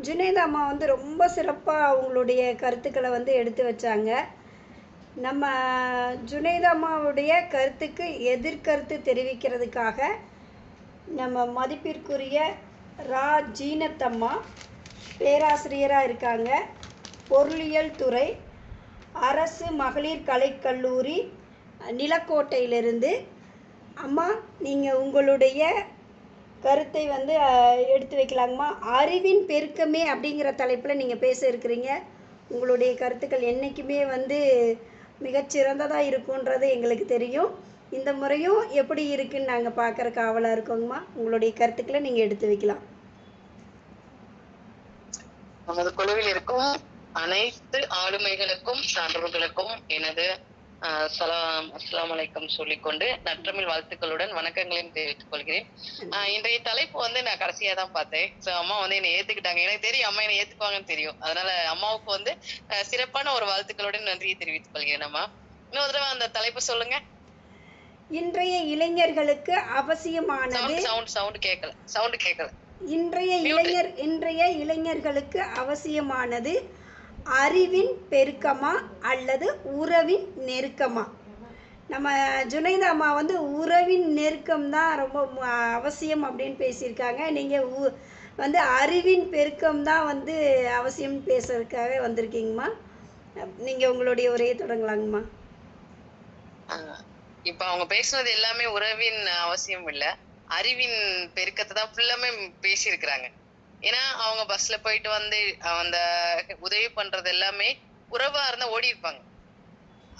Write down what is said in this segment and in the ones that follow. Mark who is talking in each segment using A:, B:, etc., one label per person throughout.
A: ஜுனைதா அம்மா வந்து ரொம்ப சிறப்பாக அவங்களுடைய கருத்துக்களை வந்து எடுத்து வச்சாங்க. நம்ம ஜுனைதா அம்மாவுடைய கருத்துக்கு எதிர்கருத்து தெரிவிக்கிறதுக்காக நம்ம மதிப்பிற்குரிய ரா ஜீனத்தம்மா பேராசிரியராக இருக்காங்க. பொருளியல் துறை, அரசு மகளிர் கலைக்கல்லூரி, நிலக்கோட்டையிலிருந்து. அம்மா, நீங்கள் உங்களுடைய கருத்தை வந்து எடுத்து வைக்கலாங்கம்மா. அறிவின் பெருக்கமே அப்படிங்கிற தலைப்பில் நீங்கள் பேச இருக்கிறீங்க. உங்களுடைய கருத்துக்கள் என்றைக்குமே வந்து மிகச்சிறந்ததாக இருக்குன்றது எங்களுக்கு தெரியும். இந்த முறையும் எப்படி இருக்குன்னு நாங்கள் பார்க்குறக்கு ஆவலாக இருக்கோங்கம்மா. உங்களுடைய கருத்துக்களை நீங்கள் எடுத்து வைக்கலாம்.
B: நமது குழுவில் இருக்கும் அனைத்து ஆளுமைகளுக்கும் சான்றோர்களுக்கும் எனது அஸ்ஸலாமு அலைக்கும் சொல்லிக்கொண்டு நற்றமிழ் வாழ்த்துக்களுடன் வணக்கங்களையும் தெரிவித்துக் கொள்கிறேன். இன்றைய தலைப்பு வந்து நான் கடைசியா தான் பார்த்தேன். சோ அம்மா வந்து என்னை ஏத்துக்கிட்டாங்க. எனக்கு தெரியும் அம்மா என்னை ஏத்துக்குவாங்கன்னு தெரியும். அதனால அம்மாவுக்கு வந்து சிறப்பான ஒரு வாழ்த்துக்களுடன் நன்றியை தெரிவித்துக் கொள்கிறேன். அம்மா, இன்னொரு தடவை அந்த தலைப்பு சொல்லுங்க.
A: இன்றைய இளைஞர்களுக்கு அவசியமானது.
B: சவுண்ட் கேட்கல.
A: இன்றைய இளைஞர்களுக்கு அவசியமானது அறிவின் பெருக்கமா அல்லது உறவின் நெருக்கமா? நம்ம ஜுனைதா அம்மா வந்து உறவின் நெருக்கம் தான் ரொம்ப அவசியம் அப்படின்னு பேசியிருக்காங்க. நீங்கள் வந்து அறிவின் பெருக்கம் தான் வந்து அவசியம் பேசுறதுக்காக வந்திருக்கீங்கம்மா. நீங்கள் உங்களுடைய உரையை தொடங்கலாங்கம்மா.
B: இப்ப அவங்க பேசுனது எல்லாமே உறவின் அவசியம் இல்ல, அறிவின் பெருக்கத்தை தான் ஃபுல்லாமே பேசியிருக்கிறாங்க. ஏன்னா அவங்க பஸ்ல போயிட்டு வந்து அந்த உதவி பண்றது எல்லாமே உறவா இருந்தா ஓடி இருப்பாங்க.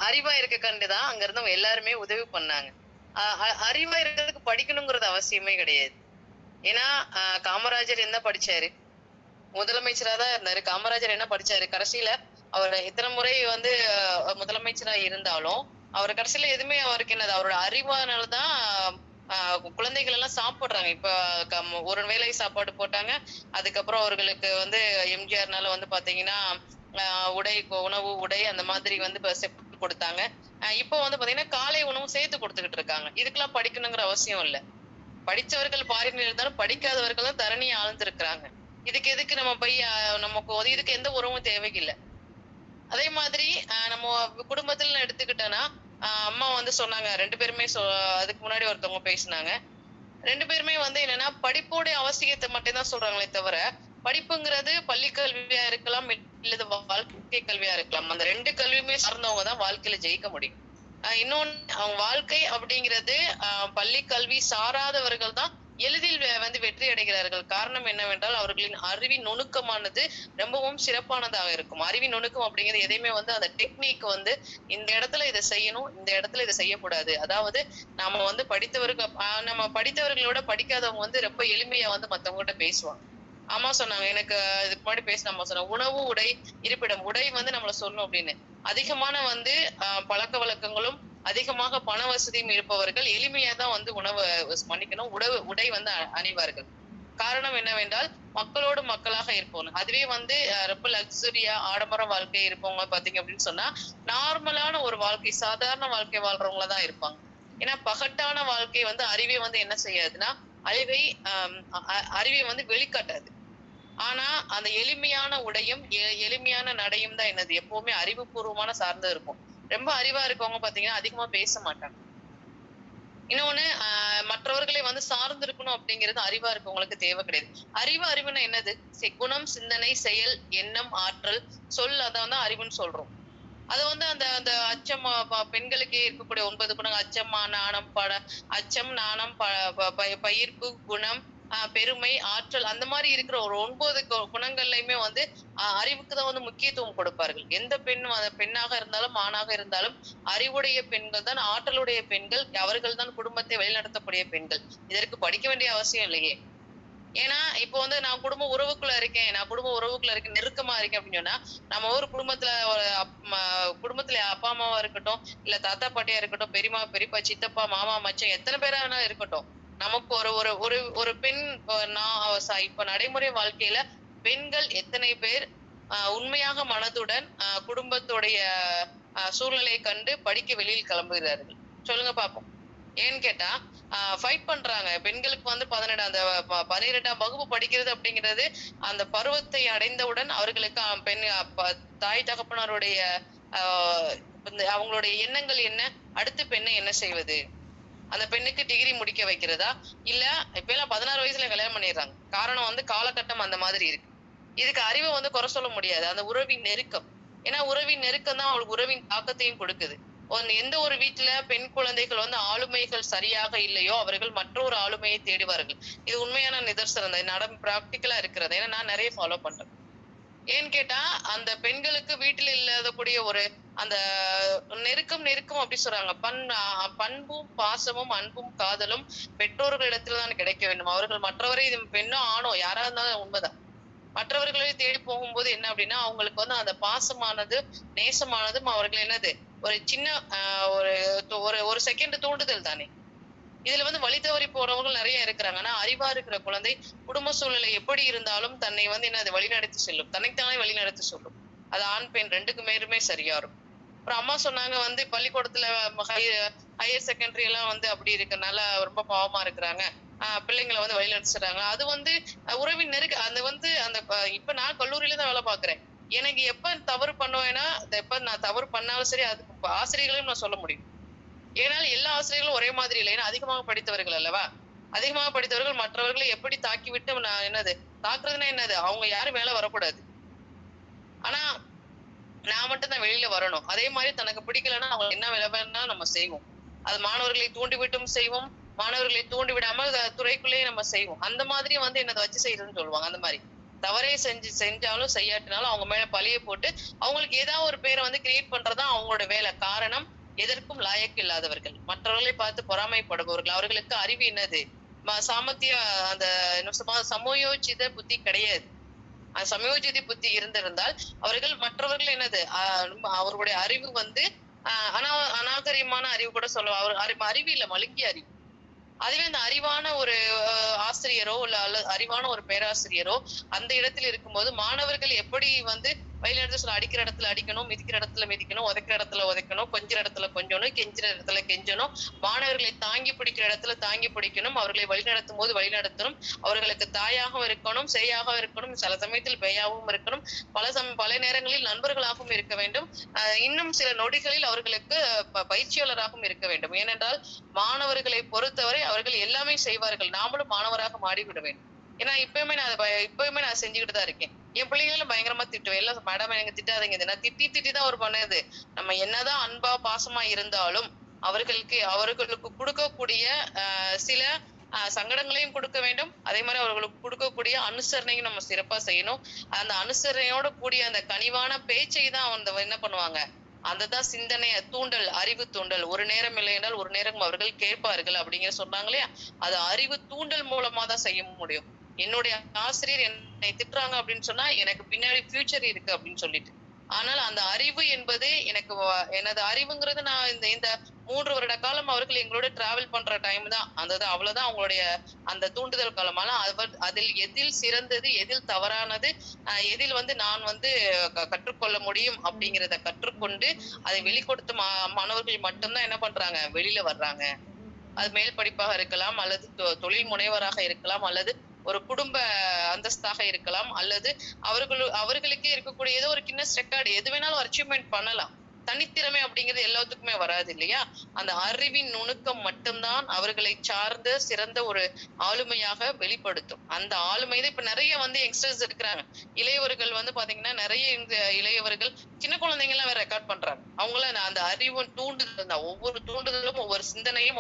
B: அறிவா இருக்க கண்டுதான் அங்க இருந்தவங்க எல்லாருமே உதவி பண்ணாங்க. அறிவா இருக்கிறதுக்கு படிக்கணுங்கிறது அவசியமே கிடையாது. ஏன்னா காமராஜர் என்ன படிச்சாரு? முதலமைச்சரா தான் இருந்தாரு. காமராஜர் என்ன படிச்சாரு? கடைசியில அவர் எத்தனை முறை வந்து முதலமைச்சரா இருந்தாலும் அவர் கடைசியில எதுவுமே அவருக்கு என்னது, அவரோட அறிவானாலதான் குழந்தைகள் எல்லாம் சாப்பிடுறாங்க. இப்ப ஒரு வேளை சாப்பாடு போட்டாங்க. அதுக்கப்புறம் அவர்களுக்கு வந்து எம்ஜிஆர்னால வந்து பாத்தீங்கன்னா உணவு உடை அந்த மாதிரி வந்து கொடுத்தாங்க. இப்போ வந்து பாத்தீங்கன்னா காலை உணவு சேர்த்து கொடுத்துக்கிட்டு இருக்காங்க. இதுக்கெல்லாம் படிக்கணுங்கிற அவசியம் இல்ல. படிச்சவர்கள் பாரினில் இருந்தாலும் படிக்காதவர்களும் தரணியை ஆழ்ந்திருக்கிறாங்க. இதுக்கு எதுக்கு நம்ம போய் நமக்கு இதுக்கு எந்த உறவும் தேவையில்லை. அதே மாதிரி நம்ம குடும்பத்துல எடுத்துக்கிட்டோன்னா அம்மா வந்து சொன்னாங்க, 2 பேருமே அதுக்கு முன்னாடி ஒருத்தவங்க பேசினாங்க. 2 பேருமே வந்து என்னன்னா படிப்போடைய அவசியத்தை மட்டும் தான் சொல்றாங்களே தவிர, படிப்புங்கிறது பள்ளி கல்வியா இருக்கலாம் இல்லது வாழ்க்கை கல்வியா இருக்கலாம். அந்த 2 கல்வியுமே சார்ந்தவங்க தான் வாழ்க்கையில ஜெயிக்க முடியும். இன்னொன்னு, அவங்க வாழ்க்கை அப்படிங்கிறது பள்ளி கல்வி சாராதவர்கள் தான் எளிதில் வந்து வெற்றி அடைகிறார்கள். காரணம் என்னவென்றால் அவர்களின் அறிவின் நுணுக்கமானது ரொம்பவும் சிறப்பானதாக இருக்கும். அறிவின் நுணுக்கம் அப்படிங்கிறது எதையுமே வந்து அந்த டெக்னிக் வந்து இந்த இடத்துல இதை செய்யணும், இந்த இடத்துல இதை செய்யக்கூடாது. அதாவது நம்ம வந்து நம்ம படித்தவர்களோட படிக்காதவங்க வந்து ரொம்ப எளிமையா வந்து மத்தவங்ககிட்ட பேசுவாங்க. அம்மா சொன்னாங்க, எனக்கு இதுக்கு முன்னாடி பேசின அம்மா சொன்னாங்க, உணவு உடை இருப்பிடம். உடை வந்து நம்மள சொல்லணும் அப்படின்னு. அதிகமான வந்து பழக்க வழக்கங்களும் அதிகமாக பண வசதியும் இருப்பவர்கள் எளிமையா தான் வந்து உணவை மன்னிக்கணும் உடை வந்து அணிவார்கள். காரணம் என்னவென்றால் மக்களோடு மக்களாக இருப்போம். அதுவே வந்து ரொம்ப லக்ஸுரியா ஆடம்பர வாழ்க்கை இருப்பவங்க பாத்தீங்க அப்படின்னு சொன்னா நார்மலான ஒரு வாழ்க்கை, சாதாரண வாழ்க்கை வாழ்றவங்களதான் இருப்பாங்க. ஏன்னா பகட்டான வாழ்க்கை வந்து அறிவை வந்து என்ன செய்யாதுன்னா அறிவை வந்து வெளிக்காட்டாது. ஆனா அந்த எளிமையான உடையும் எளிமையான நடையும் தான் என்னது எப்பவுமே அறிவுபூர்வமான சார்ந்து இருக்கும். ரொம்ப அறிவா இருக்கவங்க பாத்தீங்கன்னா அதிகமா பேச மாட்டாங்க. இன்னொன்னு, மற்றவர்களை வந்து சார்ந்து இருக்கணும் அப்படிங்கிறது அறிவா இருக்கவங்களுக்கு தேவை கிடையாது. அறிவுன்னா என்னது? குணம், சிந்தனை, செயல், எண்ணம், ஆற்றல், சொல், அதை வந்து அறிவுன்னு சொல்றோம். அது வந்து அந்த அந்த அச்சம் பெண்களுக்கே இருக்கக்கூடிய 9 குணங்கள், அச்சம், நாணம், பயிர்ப்பு, குணம், பெருமை, ஆற்றல், அந்த மாதிரி இருக்கிற ஒரு 9 குணங்கள்லயுமே வந்து அறிவுக்கு தான் வந்து முக்கியத்துவம் கொடுப்பார்கள். எந்த பெண்ணாக இருந்தாலும் ஆணாக இருந்தாலும் அறிவுடைய பெண்கள் தான், ஆற்றலுடைய பெண்கள், அவர்கள் தான் குடும்பத்தை வழிநடத்தக்கூடிய பெண்கள். இதற்கு படிக்க வேண்டிய அவசியம் இல்லையே. ஏன்னா இப்போ வந்து நான் குடும்ப உறவுக்குள்ள இருக்கேன், நெருக்கமா இருக்கேன் அப்படின்னு சொன்னா, நம்ம ஒரு குடும்பத்துல அப்பா அம்மாவா இருக்கட்டும், இல்ல தாத்தா பாட்டியா இருக்கட்டும், பெரியம்மா பெரியப்பா சித்தப்பா மாமா மச்சான் எத்தனை பேரா இருக்கட்டும், நமக்கு ஒரு ஒரு ஒரு ஒரு பெண் இப்ப நடைமுறை வாழ்க்கையில பெண்கள் எத்தனை பேர் உண்மையாக மனதுடன் குடும்பத்துடைய சூழ்நிலையை கண்டு படிக்க வெளியில் கிளம்புகிறார்கள்? சொல்லுங்க பாப்போம். ஏன்னு கேட்டா ஃபைட் பண்றாங்க. பெண்களுக்கு வந்து 12ஆம் வகுப்பு படிக்கிறது அப்படிங்கிறது அந்த பருவத்தை அடைந்தவுடன் அவர்களுக்கு தாய் தகப்பனாருடைய ஆஹ் அவங்களுடைய எண்ணங்கள் என்ன, அடுத்த பெண்ணை என்ன செய்வது, அந்த பெண்ணுக்கு டிகிரி முடிக்க வைக்கிறதா, இல்ல இப்ப எல்லாம் 16 வயசுல கல்யாணம் பண்ணிடுறாங்க. காரணம் வந்து காலகட்டம் அந்த மாதிரி இருக்கு. இதுக்கு அறிவை வந்து குறை சொல்ல முடியாது. அந்த உறவின் நெருக்கம். ஏன்னா உறவின் நெருக்கம் தான் அவங்களுக்கு உறவின் தாக்கத்தையும் கொடுக்குது. எந்த ஒரு வீட்டுல பெண் குழந்தைகள் வந்து ஆளுமைகள் சரியாக இல்லையோ அவர்கள் மற்றொரு ஆளுமையை தேடுவார்கள். இது உண்மையான நிதர்சனம் தான். பிராக்டிக்கலா இருக்கிறது. ஏன்னா நான் நிறைய ஃபாலோ பண்றேன். ஏன்னு கேட்டா அந்த பெண்களுக்கு வீட்டில் இல்லாத கூடிய ஒரு அந்த நெருக்கம் அப்படி சொல்றாங்க. பண்பும் பாசமும் அன்பும் காதலும் பெற்றோர்களிடத்துல தான் கிடைக்க வேண்டும். அவர்கள் மற்றவரை இது பெண்ணோ ஆணோ யாரா இருந்தாலும் உண்மைதான். மற்றவர்களை தேடி போகும்போது என்ன அப்படின்னா அவங்களுக்கு வந்து அந்த பாசமானது நேசமானதும் அவர்கள் என்னது ஒரு சின்ன ஒரு ஒரு செகண்ட் தூண்டுதல் தானே. இதுல வந்து வழி தவறி போறவர்கள் நிறைய இருக்கிறாங்க. ஆனா அறிவா இருக்கிற குழந்தை குடும்ப சூழ்நிலை எப்படி இருந்தாலும் தன்னை வந்து என்ன வழிநடத்தி செல்லும், தன்னைத்தானே வழிநடத்தி சொல்லும். அது ஆண் பெண் ரெண்டுக்குமே சரியா இருக்கும். அப்புறம் அம்மா சொன்னாங்க வந்து பள்ளிக்கூடத்துல ஹையர் செகண்டரி எல்லாம் வந்து அப்படி இருக்கனால ரொம்ப பாவமா இருக்கிறாங்க, பிள்ளைங்களை வந்து வழிநடத்துறாங்க. அது வந்து உறவின் அது வந்து அந்த இப்ப நான் கல்லூரியில தான் வேலை பாக்குறேன். எனக்கு எப்ப தவறு பண்ணுவேன்னா எப்ப நான் தவறு பண்ணாலும் சரி அதுக்கு ஆசிரியர்களையும் நான் சொல்ல முடியும். ஏனால் எல்லா ஆசிரியர்களும் ஒரே மாதிரி இல்லை. ஏன்னா அதிகமாக படித்தவர்கள் அல்லவா. அதிகமாக படித்தவர்கள் மற்றவர்களை எப்படி தாக்கிவிட்டு நான் தாக்குறதுன்னா என்னது, அவங்க யாரும் மேல வரக்கூடாது. ஆனா நான் மட்டும் தான் வெளியில வரணும். அதே மாதிரி தனக்கு பிடிக்கலன்னா அவங்க என்ன வேலை வேணா நம்ம செய்வோம். அது மாணவர்களை தூண்டிவிட்டும் செய்வோம், மாணவர்களை தூண்டி விடாம துறைக்குள்ளேயே நம்ம செய்வோம். அந்த மாதிரி வந்து என்னதை வச்சு செய்யறதுன்னு சொல்லுவாங்க. அந்த மாதிரி தவறே செஞ்சாலும் செய்யாட்டினாலும் அவங்க மேல பழிய போட்டு அவங்களுக்கு ஏதாவது ஒரு பேரை வந்து கிரியேட் பண்றதுதான் அவங்களோட வேலை. காரணம் எதற்கும் லாயக்கு இல்லாதவர்கள், மற்றவர்களை பார்த்து பொறாமைப்படுபவர்கள். அவர்களுக்கு அறிவு என்னது, சாமர்த்திய அந்த சமயோஜித புத்தி கிடையாது. சமயோஜித புத்தி இருந்திருந்தால் அவர்கள் மற்றவர்கள் என்னது அவர்களுடைய அறிவு வந்து அநாகரியமான அறிவு கூட சொல்லுவோம். அவர் அறிவு இல்ல, மழுங்கிய அறிவு. அதுவே அந்த அறிவான ஒரு ஆசிரியரோ இல்ல அறிவான ஒரு பேராசிரியரோ அந்த இடத்துல இருக்கும்போது மாணவர்கள் எப்படி வந்து வழிநடத்த சொல்ல, அடிக்கிற இடத்துல அடிக்கணும், மிதிக்கிற இடத்துல மிதிக்கணும், உதைக்கிற இடத்துல உதைக்கணும், கொஞ்சிற இடத்துல கொஞ்சணும், கெஞ்சிற இடத்துல கெஞ்சணும், மாணவர்களை தாங்கி பிடிக்கிற இடத்துல தாங்கி பிடிக்கணும், அவர்களை வழிநடத்தும் போது வழிநடத்தணும், அவர்களுக்கு தாயாகவும் இருக்கணும், சேயாக இருக்கணும், சில சமயத்தில் பேயாகவும் இருக்கணும், பல நேரங்களில் நண்பர்களாகவும் இருக்க வேண்டும், இன்னும் சில நொடிகளில் அவர்களுக்கு பயிற்சியாளராகவும் இருக்க வேண்டும். ஏனென்றால் மாணவர்களை பொறுத்தவரை அவர்கள் எல்லாமே செய்வார்கள். நாமளும் மாணவராக மாறிவிட வேண்டும். ஏன்னா இப்பயுமே நான் செஞ்சுக்கிட்டு தான் இருக்கேன். என் பிள்ளைங்களும் பயங்கரமா திட்டுவேன். எல்லாம் மேடம் எனக்கு திட்டாதீங்க, நான் திட்டி தான் ஒரு பண்ணது. நம்ம என்னதான் அன்பா பாசமா இருந்தாலும் அவர்களுக்கு கொடுக்கக்கூடிய சில சங்கடங்களையும் கொடுக்க வேண்டும். அதே மாதிரி அவர்களுக்கு கொடுக்கக்கூடிய அனுசரணையும் நம்ம சிறப்பா செய்யணும். அந்த அனுசரணையோட கூடிய அந்த கனிவான பேச்சை தான் அவங்க என்ன பண்ணுவாங்க, அதுதான் சிந்தனை தூண்டல், அறிவு தூண்டல். ஒரு நேரம் இல்லை என்றால் ஒரு நேரம் அவர்கள் கேட்பார்கள் அப்படிங்கிற சொன்னாங்க இல்லையா, அது அறிவு தூண்டல் மூலமா தான் செய்ய முடியும். என்னுடைய ஆசிரியர் என்னை திட்டுறாங்க அப்படின்னு சொன்னா எனக்கு பின்னாடி ஃபியூச்சர் இருக்கு அப்படின்னு சொல்லிட்டு. ஆனால் அந்த அறிவு என்பது எனக்கு எனது அறிவுங்கிறது நான் இந்த 3 வருட காலம் அவர்கள் எங்களோட டிராவல் பண்ற டைம் தான் அந்த அவ்வளவுதான் அவங்களுடைய அந்த தூண்டுதல் காலம். ஆனா அதில் எதில் சிறந்தது, எதில் தவறானது, எதில் வந்து நான் வந்து கற்றுக்கொள்ள முடியும் அப்படிங்கிறத கற்றுக்கொண்டு அதை வெளிக்கொடுத்த மாணவர்கள் மட்டும்தான் என்ன பண்றாங்க, வெளியில வர்றாங்க. அது மேல் படிப்பாக இருக்கலாம், அல்லது தொழில் முனைவராக இருக்கலாம், அல்லது ஒரு குடும்ப அந்தஸ்தாக இருக்கலாம், அல்லது அவர்களுக்கே இருக்கக்கூடிய ஏதோ ஒரு கின்னஸ் ரெக்கார்டு எது வேணாலும் அச்சீவ்மெண்ட் பண்ணலாம். தனித்திறமை அப்படிங்கிறது எல்லாத்துக்குமே வராது இல்லையா. அந்த அறிவின் நுணுக்கம் மட்டும்தான் அவர்களை சார்ந்த சிறந்த ஒரு ஆளுமையாக வெளிப்படுத்தும். அந்த ஆளுமை தான் இப்ப நிறைய வந்து யங்ஸ்டர்ஸ் இருக்கிறாங்க. இளையவர்கள் வந்து பாத்தீங்கன்னா நிறைய இளையவர்கள் சின்ன குழந்தைங்க எல்லாம் வேற ரெக்கார்ட் பண்றாங்க. அவங்கள அந்த அறிவு தூண்டுதல் தான். ஒவ்வொரு தூண்டுதலும் ஒவ்வொரு சிந்தனையும்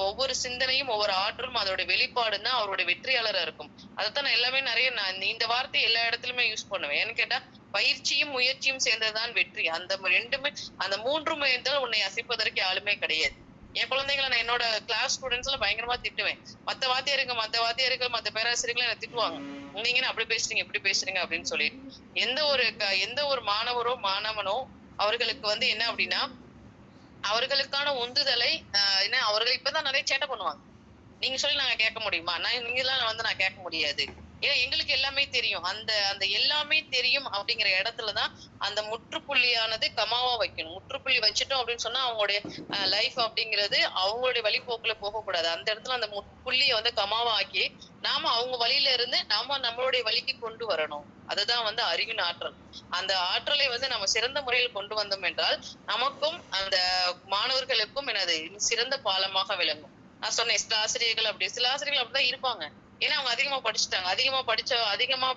B: ஒவ்வொரு சிந்தனையும் ஒவ்வொரு ஆற்றலும் அதோட வெளிப்பாடு தான் அவருடைய வெற்றியாளரா இருக்கும். அதைத்தான் நான் எல்லாமே நான் இந்த வார்த்தை எல்லா இடத்துலயுமே யூஸ் பண்ணுவேன். ஏன்னு கேட்டா பயிற்சியும் முயற்சியும் சேர்ந்ததுதான் வெற்றி. அந்த ரெண்டுமே, அந்த மூன்றுமே இருந்தால் உன்னை அசைப்பதற்கு யாருமே கிடையாது. என் குழந்தைங்களை நான் என்னோட கிளாஸ் ஸ்டூடெண்ட்ஸ் எல்லாம் பயங்கரமா திட்டுவேன். மத்த வாத்தியார்கள் மத்த பேராசிரியர்கள் என்ன திட்டுவாங்க, நீங்க அப்படி பேசுறீங்க இப்படி பேசுறீங்க அப்படின்னு சொல்லிட்டு. எந்த ஒரு மாணவனோ அவர்களுக்கு வந்து என்ன அப்படின்னா அவர்களுக்கான உந்துதலை அவர்கள் இப்பதான் நிறைய சேட்டை பண்ணுவாங்க. நீங்க சொல்லி நாங்க கேட்க முடியுமா, நீங்க எல்லாம் வந்து நான் கேட்க முடியாது. ஏன்னா எங்களுக்கு எல்லாமே தெரியும். அந்த அந்த எல்லாமே தெரியும் அப்படிங்கிற இடத்துலதான் அந்த முற்றுப்புள்ளியானது கமாவா வைக்கணும். முற்றுப்புள்ளி வச்சுட்டோம் அப்படின்னு சொன்னா அவங்களுடைய லைஃப் அப்படிங்கிறது அவங்களுடைய வழிபோக்குல போகக்கூடாது. அந்த இடத்துல அந்த புள்ளியை வந்து கமாவா ஆக்கி நாம அவங்க வழியில இருந்து நாம நம்மளுடைய வழிக்கு கொண்டு வரணும். அதுதான் வந்து அறிவின் ஆற்றல். அந்த ஆற்றலை வந்து நம்ம சிறந்த முறையில் கொண்டு வந்தோம் என்றால் நமக்கும் அந்த மாணவர்களுக்கும் எனது சிறந்த பாலமாக விளங்கும். நான் சொன்னேன் சில ஆசிரியர்கள் அப்படிதான் இருப்பாங்க. ஏன்னா அவங்க அதிகமா படிச்சுட்டாங்க. அதிகமா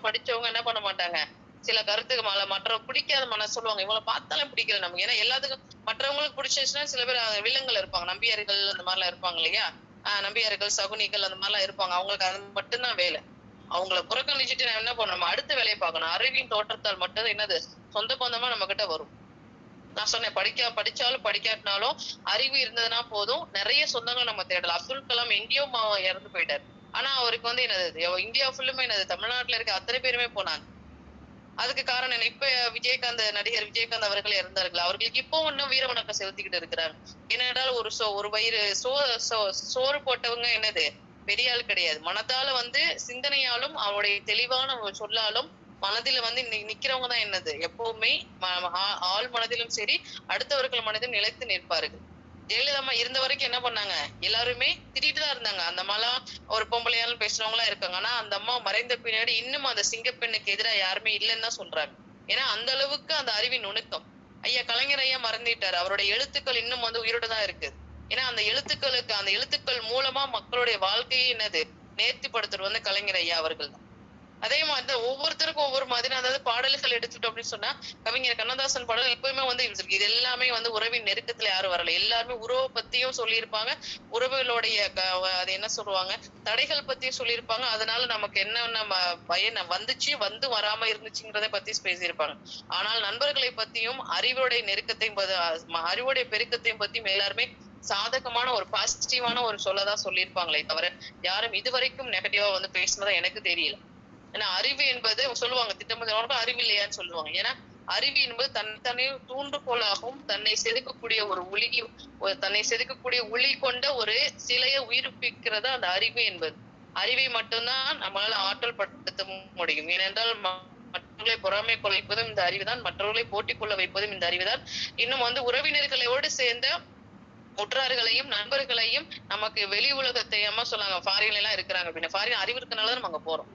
B: படிச்சவங்க என்ன பண்ண மாட்டாங்க, சில கருத்துக்கு மற்ற பிடிக்காத சொல்லுவாங்க, இவங்களை பார்த்தாலே பிடிக்கல நமக்கு. ஏன்னா எல்லாத்துக்கும் மற்றவங்களுக்கு பிடிச்சிருச்சுன்னா சில பேர் வில்லங்கள் இருப்பாங்க, நம்பியார்கள் அந்த மாதிரி எல்லாம் இருப்பாங்க இல்லையா. நம்பியார்கள், சகுனிகள் அந்த மாதிரி எல்லாம் இருப்பாங்க. அவங்களுக்கு அது மட்டும்தான் வேலை. அவங்கள புறக்கணிச்சுட்டு நான் என்ன பண்ணணும், அடுத்த வேலையை பார்க்கணும். அறிவின் தோற்றத்தால் மட்டும் என்னது சொந்த பந்தமா நம்ம கிட்ட வரும். நான் சொன்னேன் படிச்சாலும் படிக்காட்டினாலும் அறிவு இருந்ததுன்னா போதும், நிறைய சொந்தங்கள் நம்ம தேடலாம். அப்துல் கலாம் எங்கேயோ இறந்து போயிட்டாரு. ஆனா அவருக்கு வந்து என்னது இந்தியா ஃபுல்லுமே என்னது தமிழ்நாட்டுல இருக்க அத்தனை பேருமே போனாங்க. அதுக்கு காரணம் என்ன, இப்ப நடிகர் விஜயகாந்த் அவர்கள் இறந்தார்கள். அவர்களுக்கு இப்போ இன்னும் வீர வணக்கம் செலுத்திக்கிட்டு இருக்கிறாங்க. ஏனென்றால் ஒரு வயிறு சோறு போட்டவங்க என்னது பெரிய ஆள் கிடையாது. மனதால வந்து சிந்தனையாலும் அவருடைய தெளிவான சொல்லாலும் மனதில வந்து நிக்கிறவங்க தான் என்னது எப்பவுமே ஆள் மனதிலும் சரி அடுத்தவர்கள் மனதிலும் நிலைத்து நிற்பார்கள். ஜெயலலிதா அம்மா இருந்த வரைக்கும் என்ன பண்ணாங்க, எல்லாருமே திட்டிட்டு தான் இருந்தாங்க. அந்த அம்மாலாம் ஒரு பொம்பளையாலும் பேசுறவங்க எல்லாம் இருக்காங்க. ஆனா அந்த அம்மா மறைந்த பின்னாடி இன்னும் அந்த சிங்கப்பெண்ணுக்கு எதிராக யாருமே இல்லைன்னு தான் சொல்றாங்க. ஏன்னா அந்த அளவுக்கு அந்த அறிவின் நுணுக்கம். ஐயா கலைஞர் ஐயா மறந்துட்டாரு, அவருடைய எழுத்துக்கள் இன்னும் வந்து உயிரோட தான் இருக்கு. ஏன்னா அந்த எழுத்துக்கள் மூலமா மக்களுடைய வாழ்க்கையை என்னது நேர்த்திப்படுத்துறது வந்து கலைஞர் ஐயா அவர்கள் தான். அதே மாதிரிதான் ஒவ்வொருத்தருக்கும் ஒவ்வொரு மாதிரி. அதாவது பாடல்கள் எடுத்துட்டோம் அப்படின்னு சொன்னா கவிஞர் கண்ணதாசன் பாடல் எப்பவுமே வந்து இருக்கு. இது எல்லாமே வந்து உறவின் நெருக்கத்துல யாரும் வரல. எல்லாருமே உறவை பத்தியும் சொல்லியிருப்பாங்க, உறவுகளுடைய அது என்ன சொல்லுவாங்க தடைகள் பத்தியும் சொல்லியிருப்பாங்க. அதனால நமக்கு என்னென்ன பயன் வந்துச்சு வந்து வராம இருந்துச்சுங்கிறத பத்தி பேசியிருப்பாங்க. ஆனால் நண்பர்களை பத்தியும் அறிவுடைய நெருக்கத்தையும் அறிவுடைய பெருக்கத்தையும் பத்தியும் எல்லாருமே சாதகமான ஒரு பாசிட்டிவான ஒரு சொல்லதான் சொல்லியிருப்பாங்களே தவிர யாரும் இதுவரைக்கும் நெகட்டிவா வந்து பேசினதா எனக்கு தெரியல. ஏன்னா அறிவு என்பது சொல்லுவாங்க திட்டமிட்ட அறிவு இல்லையான்னு சொல்லுவாங்க. ஏன்னா அறிவு என்பது தன்னை தூண்டுகோலாகவும் தன்னை செதுக்கக்கூடிய ஒளி கொண்ட ஒரு சிலையை உயிர்ப்பிக்கிறதா அந்த அறிவு என்பது. அறிவை மட்டும்தான் நம்மளால ஆற்றல் படுத்த முடியும். ஏனென்றால் மற்றவர்களை பொறாமை கொள்ளைப்பதும் இந்த அறிவுதான், மற்றவர்களை போட்டி கொள்ள வைப்பதும் இந்த அறிவுதான். இன்னும் வந்து உறவினர்களோடு சேர்ந்த உற்றார்களையும் நண்பர்களையும் நமக்கு வெளி உலகத்தை அம்மா சொன்னாங்க ஃபாரின்ல எல்லாம் இருக்கிறாங்க அப்படின்னா ஃபாரின் அறிவு இருக்கனாலதான் நம்ம அங்க போறோம்.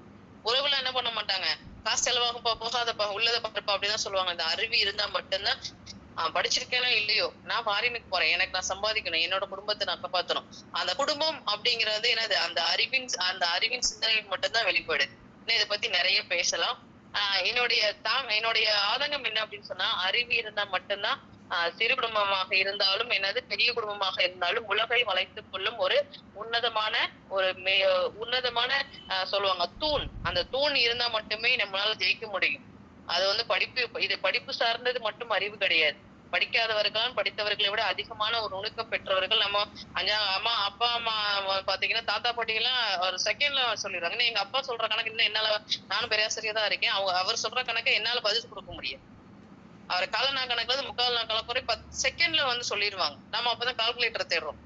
B: உறவுல என்ன பண்ண மாட்டாங்க, காசு செலவாகும்பா போகாதப்பா உள்ளதை பாருப்பா அப்படிதான் சொல்லுவாங்க. இந்த அறிவு இருந்தா மட்டும்தான் படிச்சிருக்கேனோ இல்லையோ நான் ஃபாரினுக்கு போறேன், எனக்கு நான் சம்பாதிக்கணும், என்னோட குடும்பத்தை நான் காப்பாற்றணும். அந்த குடும்பம் அப்படிங்கிறது என்னது அந்த அறிவின் சிந்தனையில் மட்டும்தான் வெளிப்பாடு. இன்னும் இதை பத்தி நிறைய பேசலாம். என்னுடைய ஆதங்கம் என்ன அப்படின்னு சொன்னா அறிவு இருந்தா மட்டும்தான் சிறு குடும்பமாக இருந்தாலும் என்னது பெரிய குடும்பமாக இருந்தாலும் உலகை வளைத்துக் கொள்ளும் ஒரு உன்னதமான சொல்லுவாங்க தூண். அந்த தூண் இருந்தா மட்டுமே நம்மளால ஜெயிக்க முடியும். அது வந்து படிப்பு சார்ந்தது மட்டும் அறிவு கிடையாது. படிக்காதவர்களும் படித்தவர்களை விட அதிகமான ஒரு நுணுக்கம் பெற்றவர்கள் நம்ம அப்பா அம்மா பாத்தீங்கன்னா தாத்தா பாட்டி எல்லாம் ஒரு செகண்ட்ல சொல்லிடுறாங்க. எங்க அப்பா சொல்ற கணக்கு இன்னும் என்னால, நானும் பேராசிரியர் தான் இருக்கேன், அவர் சொல்ற கணக்கை என்னால பதில் கொடுக்க முடியும். அவர் காலநாள் கணக்குல 3/4 நாள் கணக்குறை 10 செகண்ட்ல வந்து சொல்லிடுவாங்க. நம்ம அப்பதான் கால்குலேட்டரை தேடுறோம்.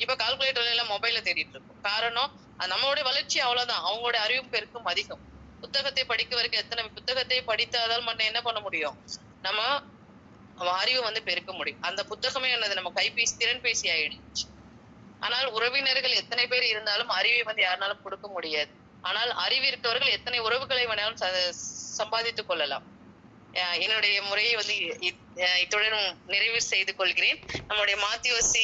B: இப்ப கால்குலேட்டர்ல எல்லாம் மொபைல தேடிட்டு இருக்கோம். காரணம் நம்மளுடைய வளர்ச்சி அவ்வளவுதான், அவங்களுடைய அறிவு பெருக்கும் அதிகம். புத்தகத்தை படிக்க வரைக்கும் எத்தனை புத்தகத்தை படித்தாதால் மட்டும் என்ன பண்ண முடியும், நம்ம அறிவு வந்து பெருக்க முடியும். அந்த புத்தகமே என்னது நம்ம திறன்பேசி ஆயிடுச்சு. ஆனால் உறவினர்கள் எத்தனை பேர் இருந்தாலும் அறிவை வந்து யாருனாலும் கொடுக்க முடியாது. ஆனால் அறிவு இருக்கவர்கள் எத்தனை உறவுகளை வேணாலும் சம்பாதித்துக் கொள்ளலாம். என்னுடைய முறையை வந்து இத்துடன் நிறைவு செய்து கொள்கிறேன். நம்முடைய மாத்தியோசி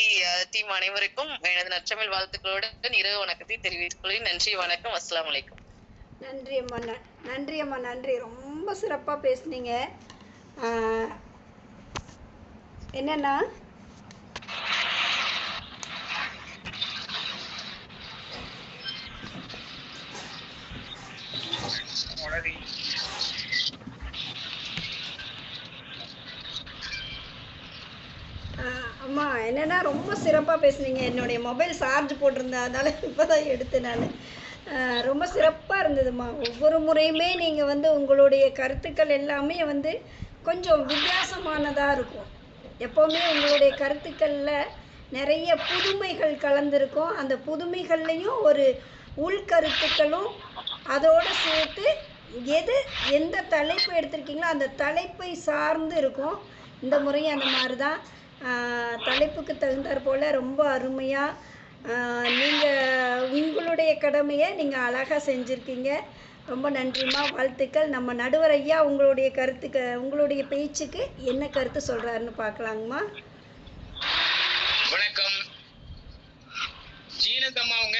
B: டீம் அனைவருக்கும் எனது நற்றமிழ் வாழ்த்துக்களுடன் இரவு வணக்கத்தை தெரிவித்துக் கொள்கிறேன். நன்றி, வணக்கம், அஸ்ஸலாமு அலைக்கும்.
A: நன்றி அம்மா, நன்றி. ரொம்ப சிறப்பாக பேசுனீங்க. என்னன்னா அம்மா என்னென்னா ரொம்ப சிறப்பாக பேசுனீங்க. என்னுடைய மொபைல் சார்ஜ் போட்டிருந்தேன், அதனால் இப்போ தான் எடுத்தேன் நான். ரொம்ப சிறப்பாக இருந்ததும்மா. ஒவ்வொரு முறையுமே நீங்கள் வந்து உங்களுடைய கருத்துக்கள் எல்லாமே வந்து கொஞ்சம் வித்தியாசமானதாக இருக்கும். எப்போவுமே உங்களுடைய கருத்துக்களில் நிறைய புதுமைகள் கலந்துருக்கும். அந்த புதுமைகள்லேயும் ஒரு உள்கருத்துக்களும் அதோடு சேர்த்து எந்த தலைப்பு எடுத்திருக்கீங்களோ அந்த தலைப்பை சார்ந்து இருக்கும். இந்த முறையும் அந்த மாதிரி தான். தலைப்புக்கு தகுந்தாற் போல் ரொம்ப அருமையாக நீங்கள் உங்களுடைய கடமையை நீங்கள் அழகாக செஞ்சுருக்கீங்க. ரொம்ப நன்றிம்மா, வாழ்த்துக்கள். நம்ம நடுவர் ஐயா உங்களுடைய உங்களுடைய பேச்சுக்கு என்ன கருத்து சொல்கிறாருன்னு பார்க்கலாங்கம்மா.
C: வணக்கம். ஜீனத்தம்மா அவங்க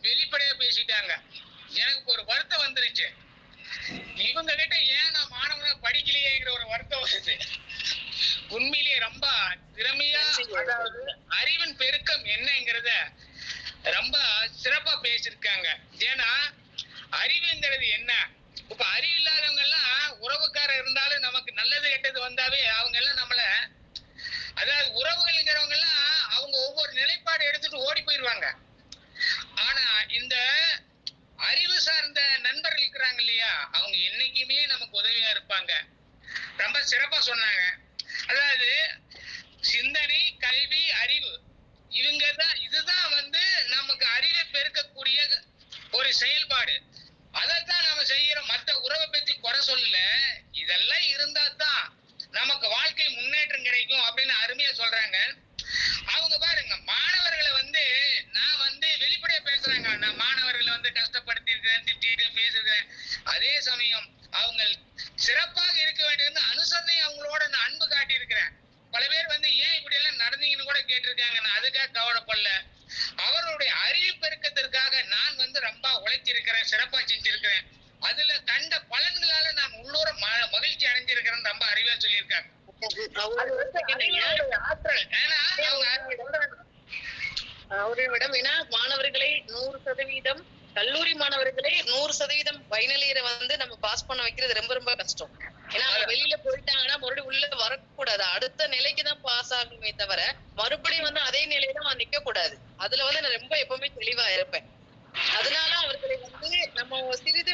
C: வெளிப்படையா பேசிட்டாங்க. எனக்கு ஒரு வருத்தம் வந்துருச்சு. இவங்க கிட்ட ஏன் நான் மாணவனா படிக்கலையேங்கிற ஒரு வருத்தம் வருது. உண்மையிலேயே ரொம்ப திறமையா, அதாவது அறிவின் பெருக்கம் என்னங்கிறத ரொம்ப சிறப்பா பேசியிருக்காங்க. ஏன்னா அறிவுங்கிறது என்ன, இப்ப அறிவு இல்லாதவங்க எல்லாம் உறவுக்காரர் இருந்தாலும் நமக்கு நல்லது கெட்டது வந்தாவே அவங்க எல்லாம் நம்மள, அதாவது உறவுகள்ங்கிறவங்க எல்லாம் அவங்க ஒவ்வொரு நிலைப்பாடு எடுத்துட்டு ஓடி போயிருவாங்க. ஆனா இந்த அறிவு சார்ந்த நண்பர்கள் இருக்கிறாங்க இல்லையா, அவங்க என்னைக்குமே நமக்கு உதவியா இருப்பாங்க. ரொம்ப சிறப்பா சொன்னாங்க. அதாவது சிந்தனை, கல்வி, அறிவு, இதுதான் நமக்கு அறிவை பெருக்கக்கூடிய ஒரு செயல்பாடு. அதைத்தான் நம்ம செய்யறோம். மற்ற உறவை பத்தி குறை சொல்லல. இதெல்லாம் இருந்தா தான் நமக்கு வாழ்க்கை முன்னேற்றம் கிடைக்கும் அப்படின்னு அருமையா சொல்றாங்க. அவங்க பாருங்க, மாணவர்களை நான் வெளிப்படையா பேசுறாங்க. நான் மாணவர்களை கஷ்டப்படுத்தி இருக்கிறேன், திட்டிட்டு பேசுறேன். அதே சமயம் அவங்க சிறப்பாக இருக்க வேண்டியது அனுசரணை அவங்களோட நான் அன்பு காட்டி இருக்கிறேன். பல பேர் ஏன் இப்படி எல்லாம் நடந்தீங்கன்னு கூட கேட்டிருக்காங்க. நான் அதுக்காக கவலைப்படல. அவருடைய அறிவு பெருக்கத்திற்காக நான் ரொம்ப உழைச்சிருக்கிறேன், சிறப்பா செஞ்சிருக்கிறேன். அதுல கண்ட பலன்களால நான் உள்ளூர மகிழ்ச்சி அடைஞ்சிருக்கிறேன். ரொம்ப அறிவா சொல்லியிருக்காங்க.
B: அவரிடம் ஏன்னா மாணவர்களை 100%, கல்லூரி மாணவர்களை 100% ஃபைனல் நம்ம பாஸ் பண்ண வைக்கிறது ரொம்ப ரொம்ப கஷ்டம். ஏன்னா வெளியில போயிட்டாங்கன்னா மறுபடியும் உள்ள வரக்கூடாது. அடுத்த நிலைக்கு தான் பாஸ் ஆகணுமே தவிர மறுபடியும் அதே நிலையில நான் நிக்க கூடாது. அதுல நான் ரொம்ப எப்பவுமே தெளிவா இருப்பேன். அதனால அவர்களை நம்ம சிறிது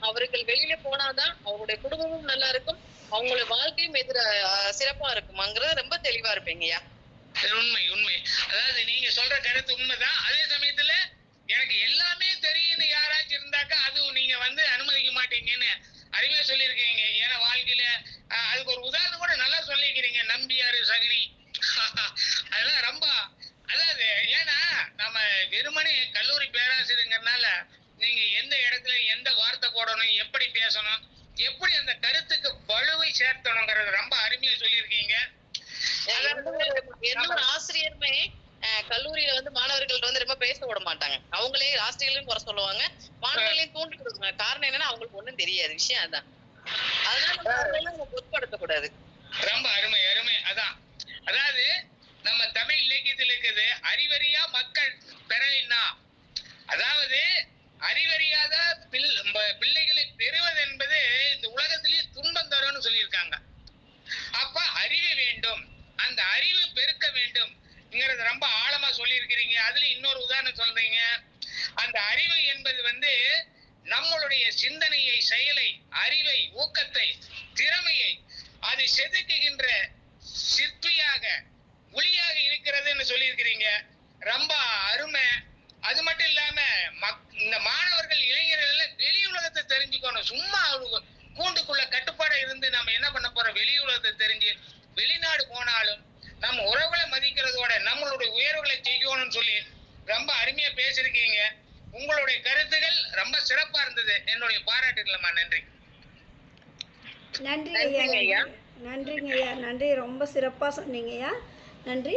B: அவர்கள் வெளியில போனாதான் அவங்களுடைய குடும்பமும் நல்லா இருக்கும், அவங்களுடைய வாழ்க்கையும் சிறப்பா இருக்குமாங்கிறது ரொம்ப தெளிவா இருப்பீங்கய்யா.
C: உண்மை உண்மை. அதாவது நீங்க சொல்ற கருத்து உண்மைதான். அதே சமயத்துல எனக்கு எல்லாமே தெரியும்னு யாராச்சும் இருந்தாக்கா அதுவும் நீங்க அனுமதிக்க மாட்டீங்கன்னு அறிவே சொல்லியிருக்கீங்க. ஏன்னா வாழ்க்கையில அதுக்கு ஒரு உதாரணம் கூட நல்லா சொல்லிக்கிறீங்க. நம்பியாரு சகுனி அதெல்லாம் ரொம்ப, அதாவது ஏன்னா நம்ம வெறுமனே கல்லூரி பேராசிரியங்கிறதுனால நீங்க எந்த இடத்துல எந்த வார்த்தை போடணும், எப்படி பேசணும், எப்படி அந்த கருத்துக்கு வலுவை சேர்த்தணுங்கிறது ரொம்ப அருமையா சொல்லியிருக்கீங்க.
B: எந்த ஒரு ஆசிரியருமே கல்லூரியில மாணவர்கள் ரொம்ப பேச விட மாட்டாங்க. அவங்களே ஆசிரியர்களையும் குறை சொல்லுவாங்க, மாணவர்களையும் தூண்டி கொடுக்குறாங்க. காரணம் என்னன்னா அவங்களுக்கு ஒண்ணும் தெரியாது, விஷயம் அதான். அதனால பொருட்படுத்தக்கூடாது.
C: ரொம்ப அருமை அருமை. அதான், அதாவது நம்ம தமிழ் இலக்கியத்தில் இருக்குது அறிவறியா மக்கள் பெறலின்னா, அதாவது அறிவறியாத பிள்ளைகளை பெறுவது என்பது இந்த உலகத்திலேயே துன்பம் தரும்னு சொல்லியிருக்காங்க. அப்ப அறிவு வேண்டும், அந்த அறிவு பெருக்க வேண்டும் ரொம்ப ஆழமா சொல்லி இருக்கிறீங்க. அதுல இன்னொரு உதாரணம் சொல்றீங்க. அந்த அறிவு என்பது நம்மளுடைய சிந்தனையை, செயலை, அறிவை, ஊக்கத்தை, திறமையை அது செதுக்குகின்ற சிற்பியாக, ஒளியாக இருக்கிறதுன்னு சொல்லியிருக்கிறீங்க. ரொம்ப அருமை. அது மட்டும் இல்லாம இந்த மாணவர்கள், இளைஞர்கள் வெளி உலகத்தை தெரிஞ்சுக்கணும். சும்மா கூண்டுக்குள்ள கட்டுப்பாட இருந்து நம்ம என்ன பண்ண போறோம்? வெளி உலகத்தை தெரிஞ்சு வெளிநாடு போனாலும் நம்ம உறவுகளை மதிக்கிறதோட நம்மளுடைய உயர்வுகளை செய்யணும்னு சொல்லி ரொம்ப அருமையா பேசிருக்கீங்க. உங்களுடைய கருத்துகள் ரொம்ப சிறப்பா இருந்தது. என்னுடைய பாராட்டுகளம்மா. நன்றி.
A: நன்றிங்க ஐயா. நன்றிங்க ஐயா. நன்றி. ரொம்ப சிறப்பா சொன்னீங்க ஐயா. நன்றி.